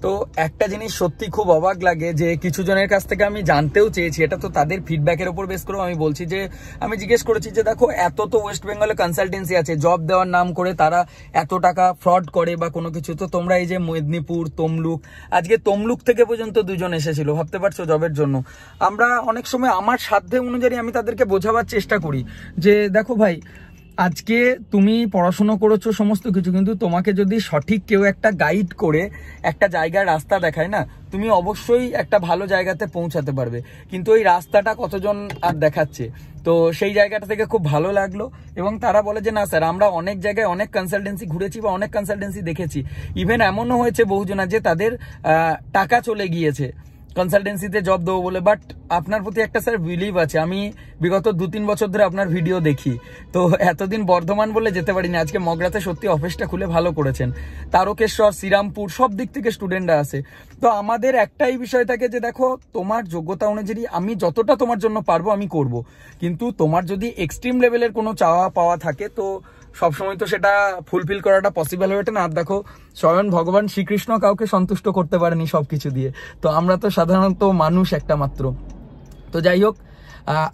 তো একটা জিনিস সত্যি খুব অবাক লাগে যে কিছু জনের কাছ থেকে আমি জানতেও চেয়েছি, এটা তো তাদের ফিডব্যাকের উপর বেস করেও আমি বলছি, যে আমি জিজ্ঞেস করেছি যে দেখো এত তো ওয়েস্ট বেঙ্গলে কনসালটেন্সি আছে, জব দেওয়ার নাম করে তারা এত টাকা ফ্রড করে বা কোনো কিছু, তো তোমরা এই যে মেদিনীপুর, তমলুক, আজকে তমলুক থেকে পর্যন্ত দুজন এসেছিল, ভাবতে পারছো, জবের জন্য। আমরা অনেক সময় আমার সাধ্য অনুযায়ী আমি তাদেরকে বোঝাবার চেষ্টা করি যে দেখো ভাই, আজকে তুমি পড়াশোনা করেছো সমস্ত কিছু, কিন্তু তোমাকে যদি সঠিক কেউ একটা গাইড করে একটা জায়গার রাস্তা দেখায় না, তুমি অবশ্যই একটা ভালো জায়গাতে পৌঁছাতে পারবে। কিন্তু ওই রাস্তাটা কতজন আর দেখাচ্ছে, তো সেই জায়গাটা থেকে খুব ভালো লাগলো। এবং তারা বলে যে না স্যার, আমরা অনেক জায়গায় অনেক কনসালটেন্সি ঘুরেছি বা অনেক কনসালটেন্সি দেখেছি, ইভেন এমনও হয়েছে বহুজনা যে তাদের টাকা চলে গিয়েছে কনসালটেন্সিতে জব দেবো বলে। বাট আপনার প্রতি একটা স্যার বিলিভ আছে, আমি বিগত 2-3 বছর ধরে আপনার ভিডিও দেখি, তো এতদিন বর্ধমান বলে যেতে পারিনি, আজকে মগরাতে সত্যি অফিসটা খুলে ভালো করেছেন। তারকেশ্বর, শ্রীরামপুর সব দিক থেকে স্টুডেন্টরা আসে। তো আমাদের একটাই বিষয় থাকে যে দেখো, তোমার যোগ্যতা অনুযায়ী আমি যতটা তোমার জন্য পারবো আমি করব, কিন্তু তোমার যদি এক্সট্রিম লেভেলের কোনো চাওয়া পাওয়া থাকে তো সবসময় তো সেটা ফুলফিল করাটা পসিবল হয়ে ওঠে না। আর দেখো, স্বয়ং ভগবান শ্রীকৃষ্ণ কাউকে সন্তুষ্ট করতে পারেনি সবকিছু দিয়ে, তো আমরা তো সাধারণত মানুষ একটা মাত্র। তো যাই হোক,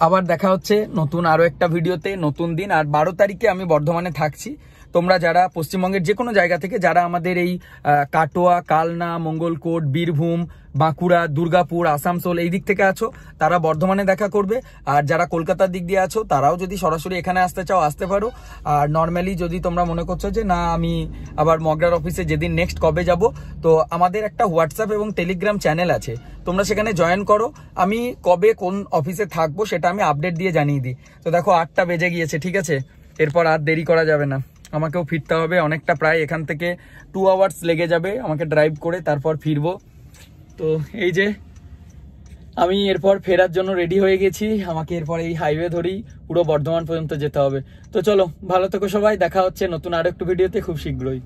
আবার দেখা হচ্ছে নতুন আরো একটা ভিডিওতে, নতুন দিন। আর 12 তারিখে আমি বর্ধমানে থাকছি। তোমরা যারা পশ্চিমবঙ্গের যে কোনো জায়গা থেকে যারা আমাদের এই কাটোয়া, কালনা, মঙ্গলকোট, বীরভূম, বাঁকুড়া, দুর্গাপুর, আসানসোল এই দিক থেকে আছো, তারা বর্ধমানে দেখা করবে। আর যারা কলকাতার দিক দিয়ে আছো, তারাও যদি সরাসরি এখানে আসতে চাও আসতে পারো। আর নর্মালি যদি তোমরা মনে করছো যে না, আমি আবার মগরার অফিসে যেদিন নেক্সট কবে যাব, তো আমাদের একটা হোয়াটসঅ্যাপ এবং টেলিগ্রাম চ্যানেল আছে, তোমরা সেখানে জয়েন করো। আমি কবে কোন অফিসে থাকবো সেটা আমি আপডেট দিয়ে জানিয়ে দিই। তো দেখো 8টা বেজে গিয়েছে, ঠিক আছে, এরপর আর দেরি করা যাবে না, আমাকেও ফিরতে হবে অনেকটা, প্রায় এখান থেকে 2 আওয়ার্স লেগে যাবে আমাকে ড্রাইভ করে, তারপর ফিরবো। তো এই যে আমি এরপর ফেরার জন্য রেডি হয়ে গেছি, আমাকে এরপর এই হাইওয়ে ধরেই পুরো বর্ধমান পর্যন্ত যেতে হবে। তো চলো, ভালো থেকো সবাই, দেখা হচ্ছে নতুন আরো একটু ভিডিওতে খুব শীঘ্রই।